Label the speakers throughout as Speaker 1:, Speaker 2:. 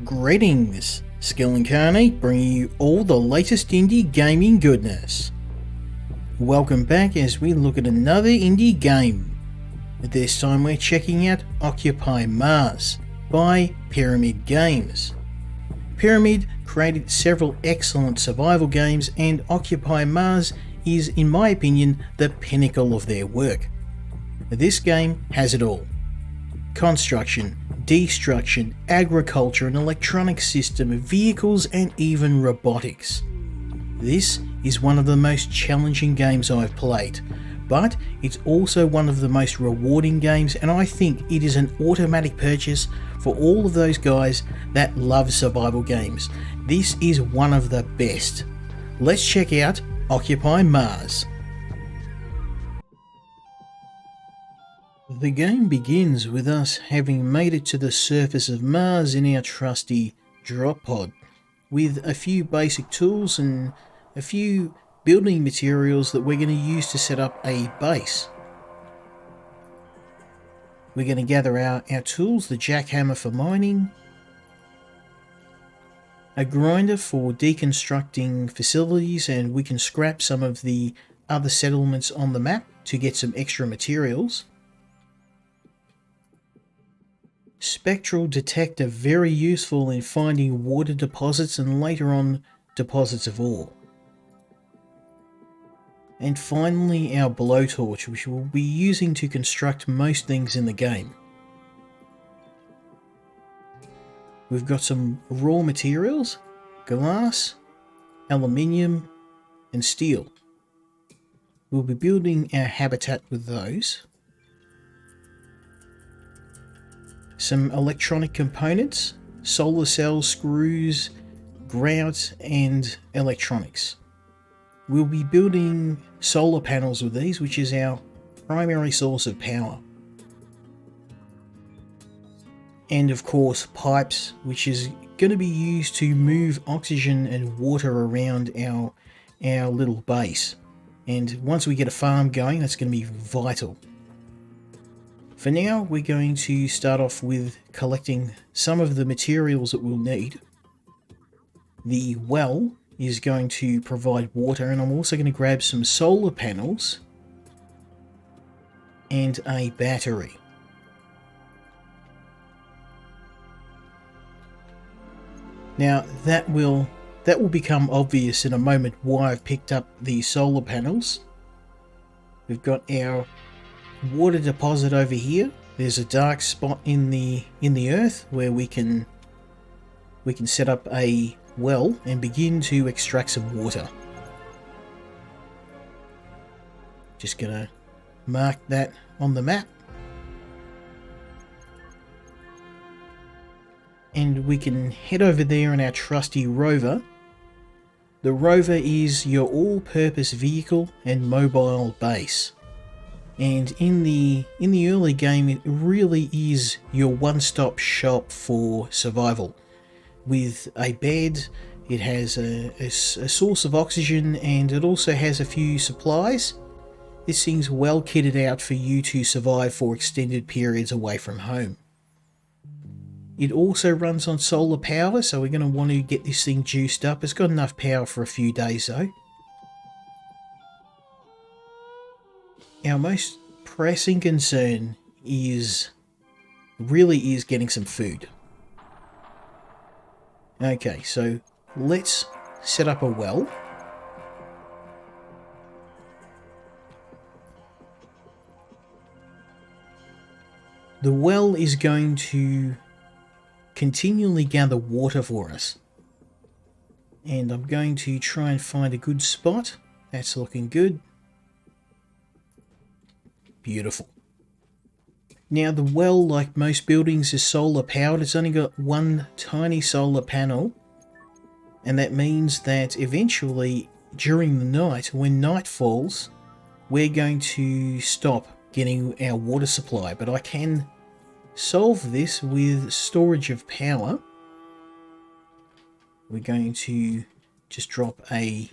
Speaker 1: Greetings, Skill Incarnate bringing you all the latest indie gaming goodness. Welcome back as we look at another indie game. This time we're checking out Occupy Mars by Pyramid Games. Pyramid created several excellent survival games, and Occupy Mars is, in my opinion, the pinnacle of their work. This game has it all: construction, destruction, agriculture, an electronic system, vehicles, and even robotics. This is one of the most challenging games I've played, but it's also one of the most rewarding games, and I think it is an automatic purchase for all of those guys that love survival games. This is one of the best. Let's check out Occupy Mars. The game begins with us having made it to the surface of Mars in our trusty drop pod, with a few basic tools and a few building materials that we're going to use to set up a base. We're going to gather our tools: the jackhammer for mining, a grinder for deconstructing facilities, and we can scrap some of the other settlements on the map to get some extra materials. Spectral detector, very useful in finding water deposits and later on deposits of ore. And finally our blowtorch, which we'll be using to construct most things in the game. We've got some raw materials: glass, aluminium and steel. We'll be building our habitat with those. Some electronic components: solar cells, screws, grouts and electronics. We'll be building solar panels with these, which is our primary source of power. And of course pipes, which is going to be used to move oxygen and water around our little base. And once we get a farm going, that's going to be vital. For now, we're going to start off with collecting some of the materials that we'll need. The well is going to provide water, and I'm also going to grab some solar panels and a battery. Now that will become obvious in a moment why I've picked up the solar panels. We've got our water deposit over here. There's a dark spot in the earth where we can set up a well and begin to extract some water. Just gonna mark that on the map, and we can head over there in our trusty rover. The rover is your all-purpose vehicle and mobile base. And in the early game, it really is your one-stop shop for survival. With a bed, it has a source of oxygen, and it also has a few supplies. This thing's well kitted out for you to survive for extended periods away from home. It also runs on solar power, so we're going to want to get this thing juiced up. It's got enough power for a few days though. Our most pressing concern really is getting some food. Okay, so let's set up a well. The well is going to continually gather water for us. And I'm going to try and find a good spot. That's looking good. Beautiful. Now the well, like most buildings, is solar powered. It's only got one tiny solar panel, and that means that eventually during the night, when night falls, we're going to stop getting our water supply. But I can solve this with storage of power. We're going to just drop a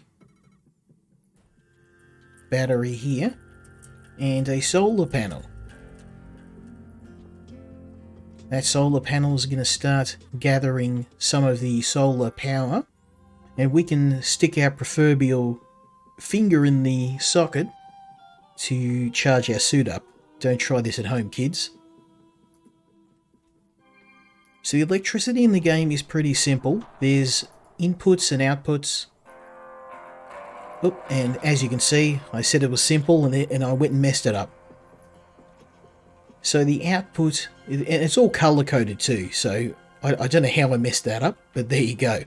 Speaker 1: battery here and a solar panel. That solar panel is going to start gathering some of the solar power, and we can stick our proverbial finger in the socket to charge our suit up. Don't try this at home, kids. So the electricity in the game is pretty simple. There's inputs and outputs. Oh, and as you can see, I said it was simple and I went and messed it up. So the output, and it's all color coded too, so I don't know how I messed that up, but there you go.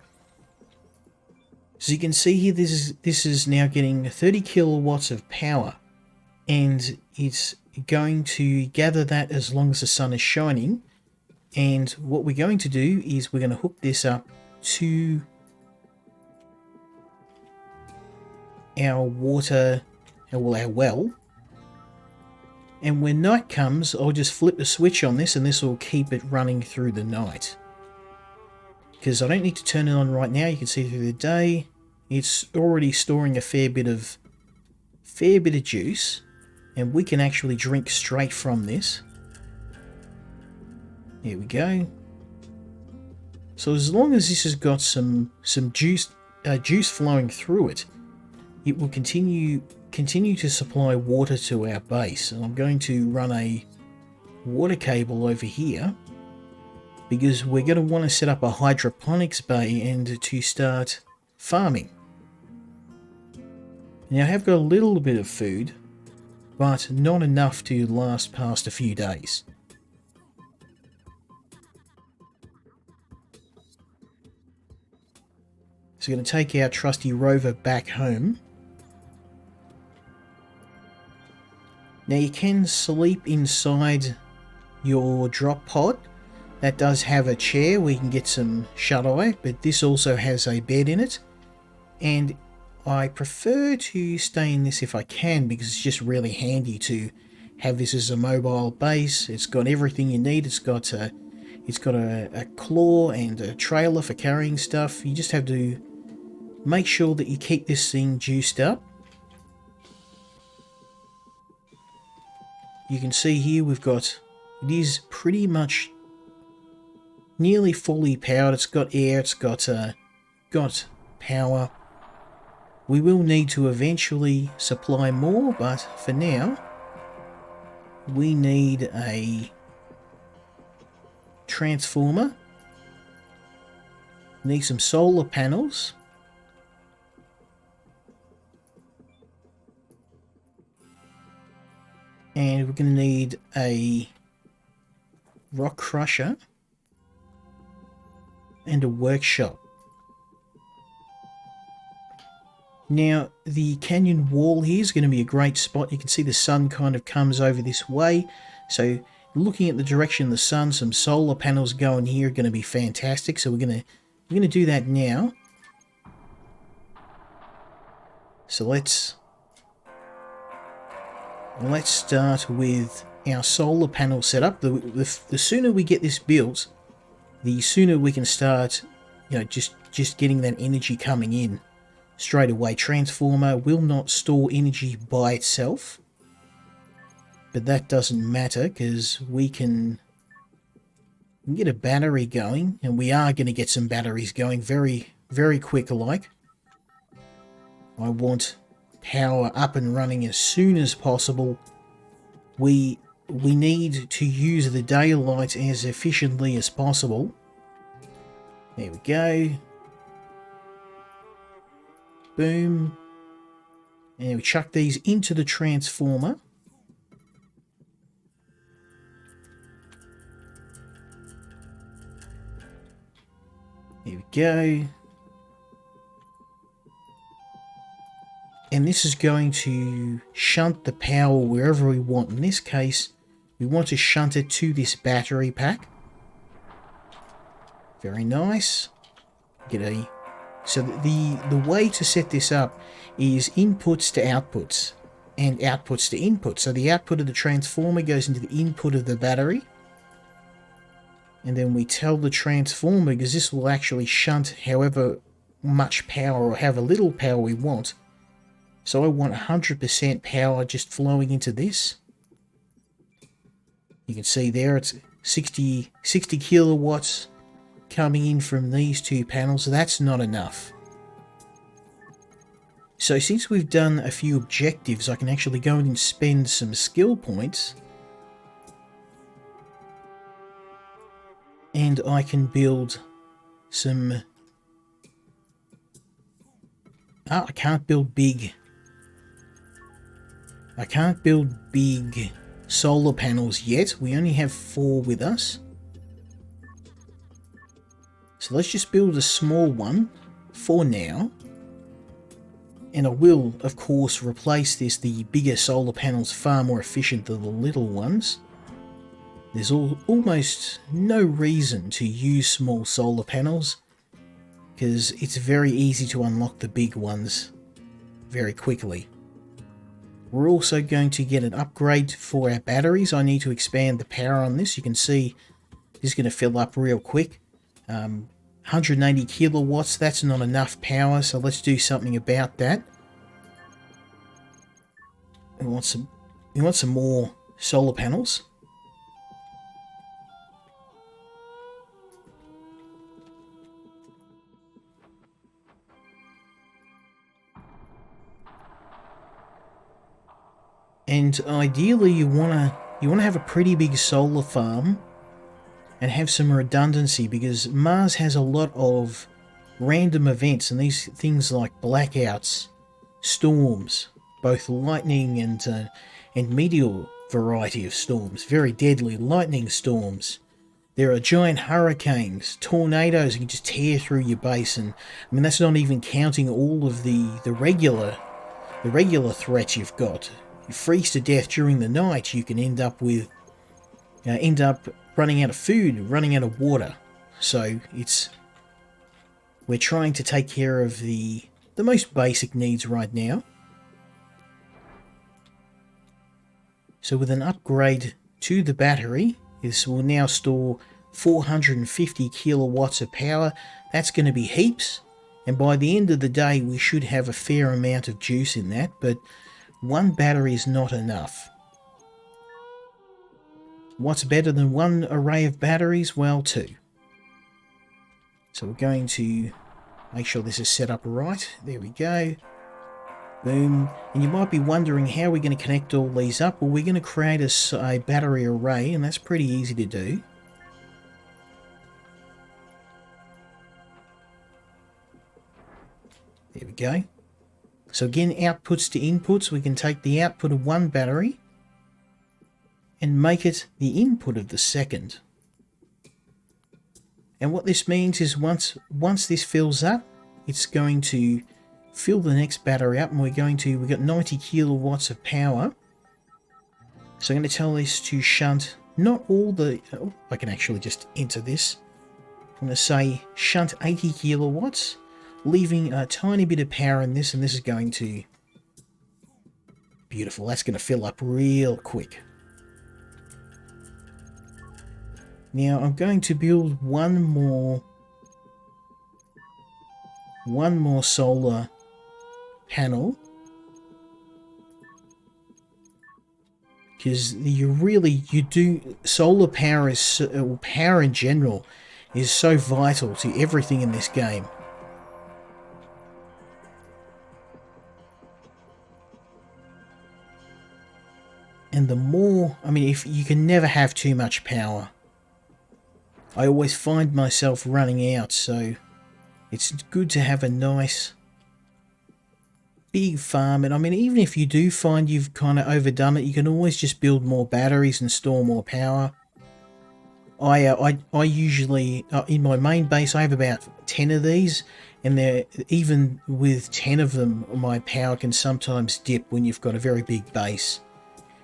Speaker 1: So you can see here, this is now getting 30 kilowatts of power, and it's going to gather that as long as the sun is shining. And what we're going to do is we're going to hook this up to our water, our well. And when night comes, I'll just flip the switch on this and this will keep it running through the night. Because I don't need to turn it on right now. You can see through the day, it's already storing a fair bit of juice. And we can actually drink straight from this. Here we go. So as long as this has got some juice flowing through it, it will continue to supply water to our base. And I'm going to run a water cable over here because we're going to want to set up a hydroponics bay and to start farming. Now I have got a little bit of food, but not enough to last past a few days. So we're going to take our trusty rover back home. Now you can sleep inside your drop pod. That does have a chair where you can get some shut-eye, but this also has a bed in it. And I prefer to stay in this if I can because it's just really handy to have this as a mobile base. It's got everything you need. It's got a claw and a trailer for carrying stuff. You just have to make sure that you keep this thing juiced up. You can see here it is pretty much nearly fully powered. It's got air, it's got power. We will need to eventually supply more, but for now we need a transformer. Need some solar panels. And we're going to need a rock crusher and a workshop. Now, the canyon wall here is going to be a great spot. You can see the sun kind of comes over this way. So, looking at the direction of the sun, some solar panels going here are going to be fantastic. So, we're going to do that now. So, let's start with our solar panel setup. The sooner we get this built, the sooner we can start, just getting that energy coming in straight away. Transformer will not store energy by itself, but that doesn't matter because we can get a battery going, and we are going to get some batteries going very, very quick alike. I want power up and running as soon as possible. We need to use the daylight as efficiently as possible. There we go. Boom. And we chuck these into the transformer. There we go. And this is going to shunt the power wherever we want. In this case, we want to shunt it to this battery pack. Very nice. So the way to set this up is inputs to outputs and outputs to inputs. So the output of the transformer goes into the input of the battery. And then we tell the transformer, because this will actually shunt however much power or however little power we want. So I want 100% power just flowing into this. You can see there it's 60 kilowatts coming in from these two panels. That's not enough. So since we've done a few objectives, I can actually go in and spend some skill points. And I can build some... I can't build big... I can't build big solar panels yet. We only have 4 with us. So let's just build a small one for now. And I will, of course, replace this. The bigger solar panels far more efficient than the little ones. There's almost no reason to use small solar panels, because it's very easy to unlock the big ones very quickly. We're also going to get an upgrade for our batteries. I need to expand the power on this. You can see this is going to fill up real quick. 180 kilowatts, that's not enough power, so let's do something about that. We want some more solar panels. And ideally you wanna have a pretty big solar farm and have some redundancy, because Mars has a lot of random events, and these things like blackouts, storms, both lightning and meteor variety of storms, very deadly lightning storms. There are giant hurricanes, tornadoes that can just tear through your base, and I mean that's not even counting all of the regular threats you've got. You freeze to death during the night, you can end up running out of food, running out of water. So we're trying to take care of the most basic needs right now. So with an upgrade to the battery, this will now store 450 kilowatts of power. That's going to be heaps, and by the end of the day we should have a fair amount of juice in that, but one battery is not enough. What's better than one array of batteries? Well, 2. So we're going to make sure this is set up right. There we go. Boom. And you might be wondering how we're going to connect all these up. Well, we're going to create a battery array, and that's pretty easy to do. There we go. So again, outputs to inputs, we can take the output of one battery and make it the input of the second. And what this means is once this fills up, it's going to fill the next battery up, and we've got 90 kilowatts of power. So I'm going to tell this to shunt not all the... Oh, I can actually just enter this. I'm going to say shunt 80 kilowatts. Leaving a tiny bit of power in this, and this is going to... Beautiful, that's going to fill up real quick. Now I'm going to build one more solar panel, because solar power power in general is so vital to everything in this game. And the more, I mean, if you can never have too much power. I always find myself running out, so it's good to have a nice big farm. And I mean, even if you do find you've kind of overdone it, you can always just build more batteries and store more power. I usually, in my main base, I have about 10 of these, and even with 10 of them, my power can sometimes dip when you've got a very big base.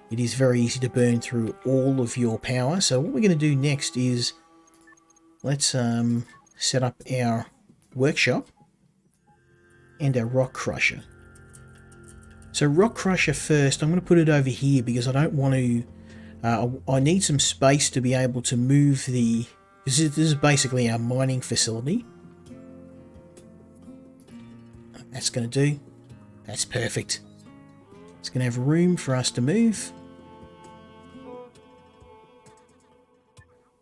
Speaker 1: It is very easy to burn through all of your power. So what we're going to do next is let's set up our workshop and our rock crusher. So rock crusher first, I'm going to put it over here because I don't want to... I need some space to be able to move the... This is basically our mining facility. That's going to do. That's perfect. It's going to have room for us to move.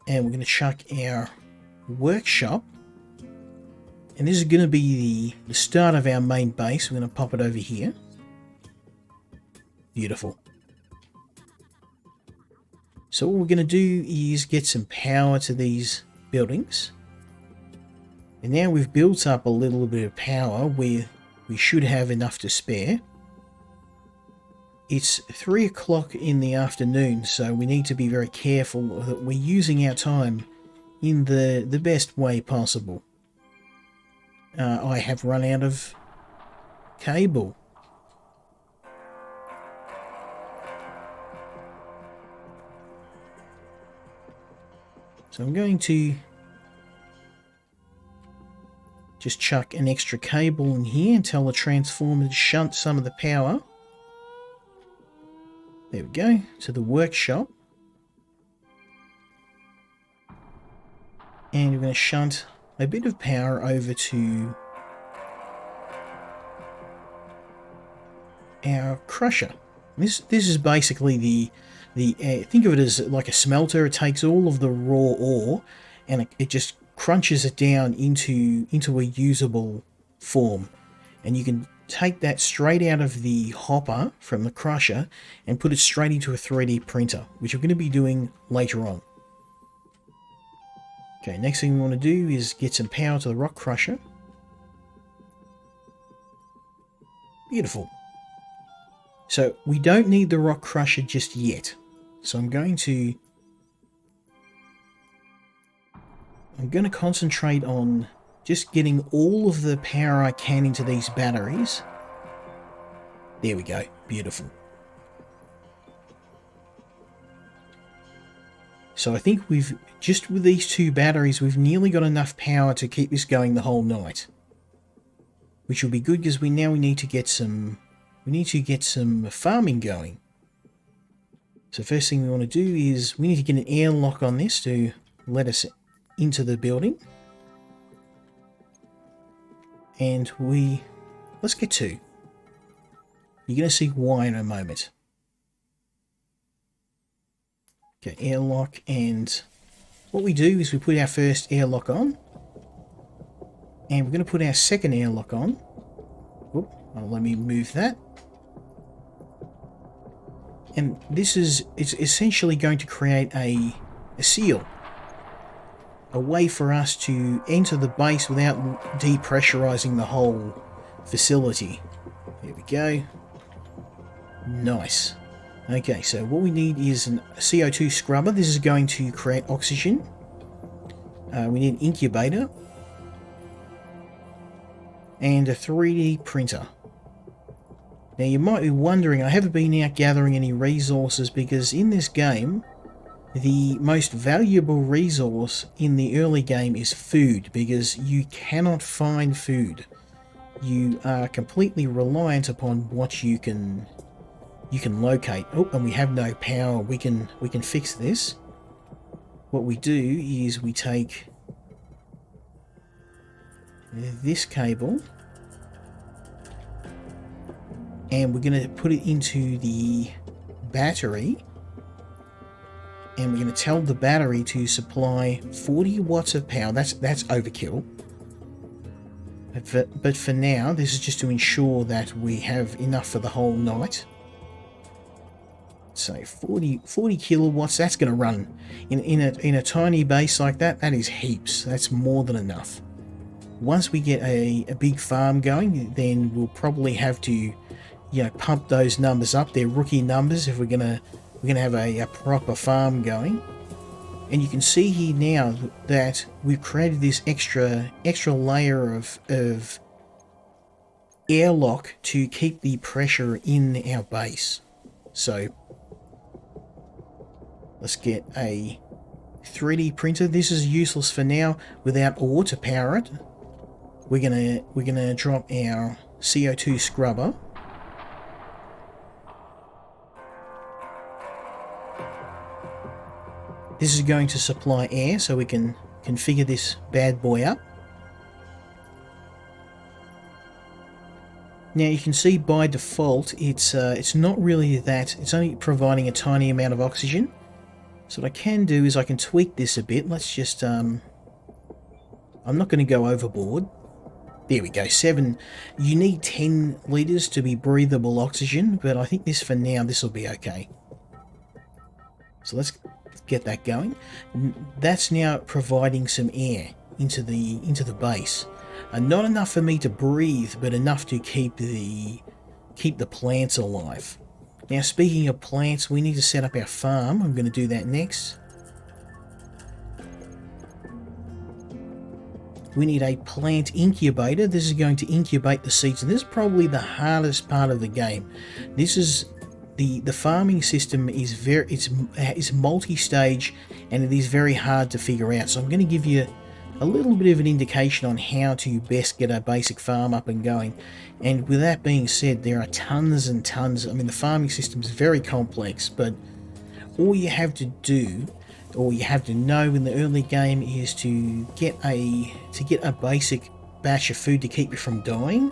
Speaker 1: and we're going to chuck our workshop. And this is going to be the start of our main base. We're going to pop it over here. Beautiful. So what we're going to do is get some power to these buildings. And now we've built up a little bit of power where we should have enough to spare. It's 3 o'clock in the afternoon, so we need to be very careful that we're using our time in the best way possible. I have run out of cable. So I'm going to just chuck an extra cable in here and tell the transformer to shunt some of the power. There we go, to the workshop. And we're going to shunt a bit of power over to our crusher. This is basically the think of it as like a smelter. It takes all of the raw ore and it just crunches it down into a usable form. And you can take that straight out of the hopper from the crusher and put it straight into a 3D printer, which we're going to be doing later on. Okay, next thing we want to do is get some power to the rock crusher. Beautiful. So we don't need the rock crusher just yet. So I'm going to concentrate on just getting all of the power I can into these batteries. There we go. Beautiful. So I think just with these 2 batteries, we've nearly got enough power to keep this going the whole night. Which will be good because we need to get some farming going. So first thing we want to do is we need to get an airlock on this to let us into the building. And let's get 2. You're going to see why in a moment. Okay, airlock, and what we do is we put our first airlock on. And we're going to put our second airlock on. Oop, let me move that. And it's essentially going to create a seal. A way for us to enter the base without depressurizing the whole facility. There we go. Nice. Okay, so what we need is a CO2 scrubber. This is going to create oxygen. We need an incubator. And a 3D printer. Now you might be wondering, I haven't been out gathering any resources because in this game, the most valuable resource in the early game is food, because you cannot find food. You are completely reliant upon what you can locate. Oh, and we have no power. We can fix this. What we do is we take this cable and we're going to put it into the battery, and we're going to tell the battery to supply 40 watts of power. That's overkill. But for now, this is just to ensure that we have enough for the whole night. So 40 kilowatts, that's going to run in a tiny base like that. That is heaps. That's more than enough. Once we get a big farm going, then we'll probably have to, pump those numbers up. They're rookie numbers if we're gonna have a proper farm going. And you can see here now that we've created this extra layer of airlock to keep the pressure in our base. So let's get a 3D printer. This is useless for now. Without ore to power it, we're gonna drop our CO2 scrubber. This is going to supply air, so we can configure this bad boy up. Now you can see by default it's not really that. It's only providing a tiny amount of oxygen. So what I can do is I can tweak this a bit. Let's just, I'm not going to go overboard. There we go, 7. You need 10 litres to be breathable oxygen, but I think this for now, this will be okay. So let's get that going. That's now providing some air into the base. Not enough for me to breathe, but enough to keep the plants alive. Now, speaking of plants, we need to set up our farm. I'm going to do that next. We need a plant incubator. This is going to incubate the seeds, and this is probably the hardest part of the game. This is the farming system is it's multi-stage, and it is very hard to figure out. So I'm going to give you a little bit of an indication on how to best get a basic farm up and going. And with that being said, there are tons and tons. I mean, the farming system is very complex, but all you have to do, or you have to know in the early game, is to get a basic batch of food to keep you from dying.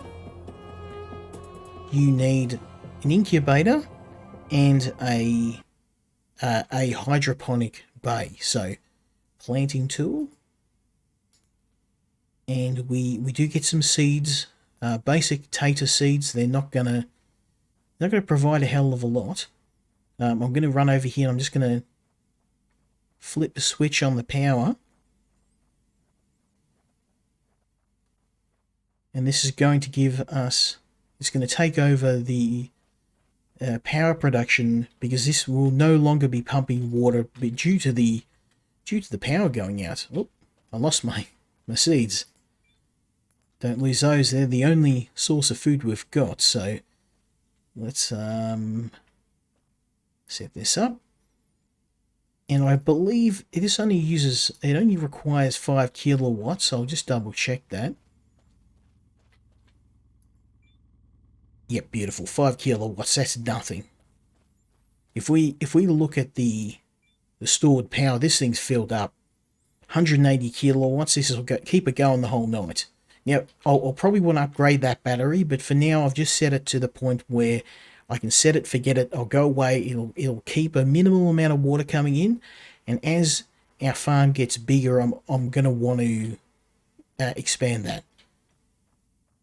Speaker 1: You need an incubator and a hydroponic bay. So, planting tool, and we do get some seeds, basic tater seeds. They're not gonna provide a hell of a lot. I'm going to run over here. I'm just going to flip the switch on the power, and this is going to give us, it's going to take over the power production, because this will no longer be pumping water due to the power going out. Oh, I lost my seeds. Don't lose those. They're the only source of food we've got. So let's set this up. And I believe it only requires 5 kilowatts. So I'll just double check that. Yep, beautiful. 5 kilowatts. That's nothing. If we look at the stored power, this thing's filled up. 180 kilowatts. This will keep it going the whole night. Now, I'll probably want to upgrade that battery, but for now I've just set it to the point where I can set it, forget it, I'll go away, it'll keep a minimal amount of water coming in, and as our farm gets bigger, I'm going to want to expand that.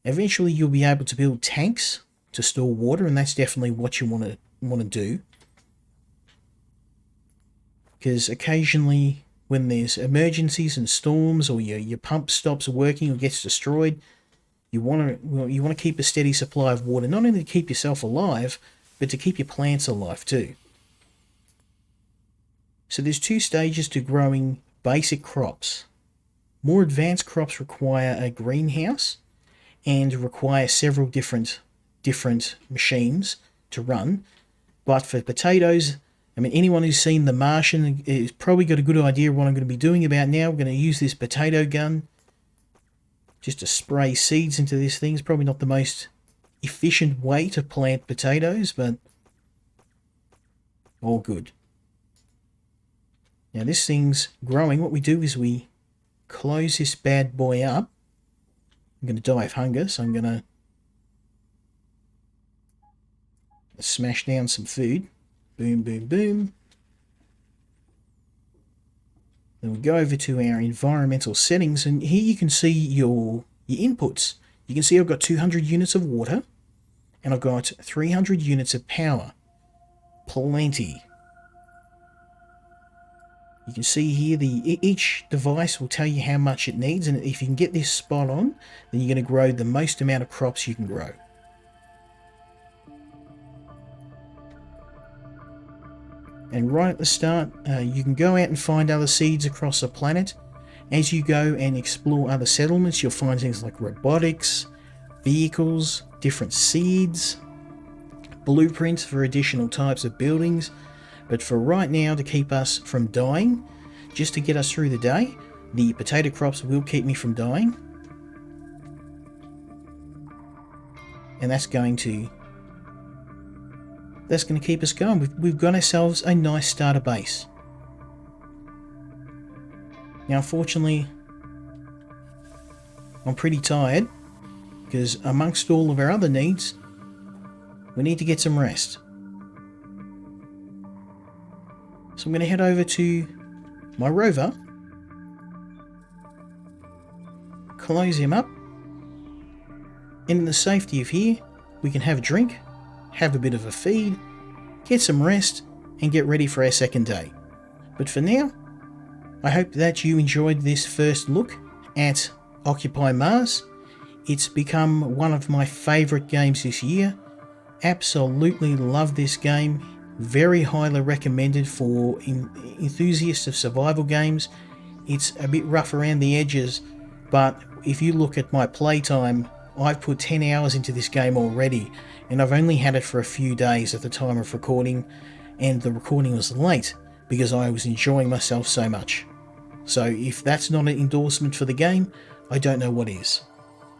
Speaker 1: Eventually you'll be able to build tanks to store water, and that's definitely what you want to do. Because occasionally, when there's emergencies and storms, or your pump stops working or gets destroyed, you want to keep a steady supply of water, not only to keep yourself alive, but to keep your plants alive too. So there's 2 stages to growing basic crops. More advanced crops require a greenhouse and require several different machines to run. But for potatoes, I mean, anyone who's seen The Martian has probably got a good idea of what I'm going to be doing about now. We're going to use this potato gun just to spray seeds into this thing. It's probably not the most efficient way to plant potatoes, but all good. Now this thing's growing. What we do is we close this bad boy up. I'm going to die of hunger, so I'm going to smash down some food. Boom, boom, boom. Then we go over to our environmental settings, and here you can see your inputs. You can see I've got 200 units of water, and I've got 300 units of power. Plenty. You can see here each device will tell you how much it needs, and if you can get this spot on, then you're going to grow the most amount of crops you can grow. And right at the start, you can go out and find other seeds across the planet. As you go and explore other settlements, you'll find things like robotics, vehicles, different seeds, blueprints for additional types of buildings. But for right now, to keep us from dying, just to get us through the day, the potato crops will keep me from dying. And that's going to keep us going. We've got ourselves a nice starter base. Now, unfortunately, I'm pretty tired, because amongst all of our other needs, we need to get some rest. So So I'm going to head over to my rover, close him up, and in the safety of here, we can have a drink, have a bit of a feed, get some rest, and get ready for our second day. But for now, I hope that you enjoyed this first look at Occupy Mars. It's become one of my favourite games this year. Absolutely love this game. Very highly recommended for enthusiasts of survival games. It's a bit rough around the edges, but if you look at my playtime, I've put 10 hours into this game already, and I've only had it for a few days at the time of recording, and the recording was late because I was enjoying myself so much. So if that's not an endorsement for the game, I don't know what is.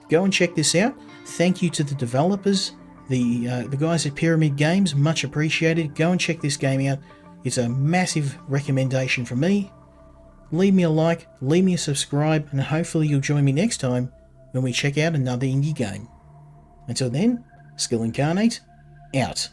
Speaker 1: Go and check this out. Thank you to the developers, the guys at Pyramid Games, much appreciated. Go and check this game out. It's a massive recommendation from me. Leave me a like, leave me a subscribe, and hopefully you'll join me next time when we check out another indie game. Until then, Skill Incarnate, out.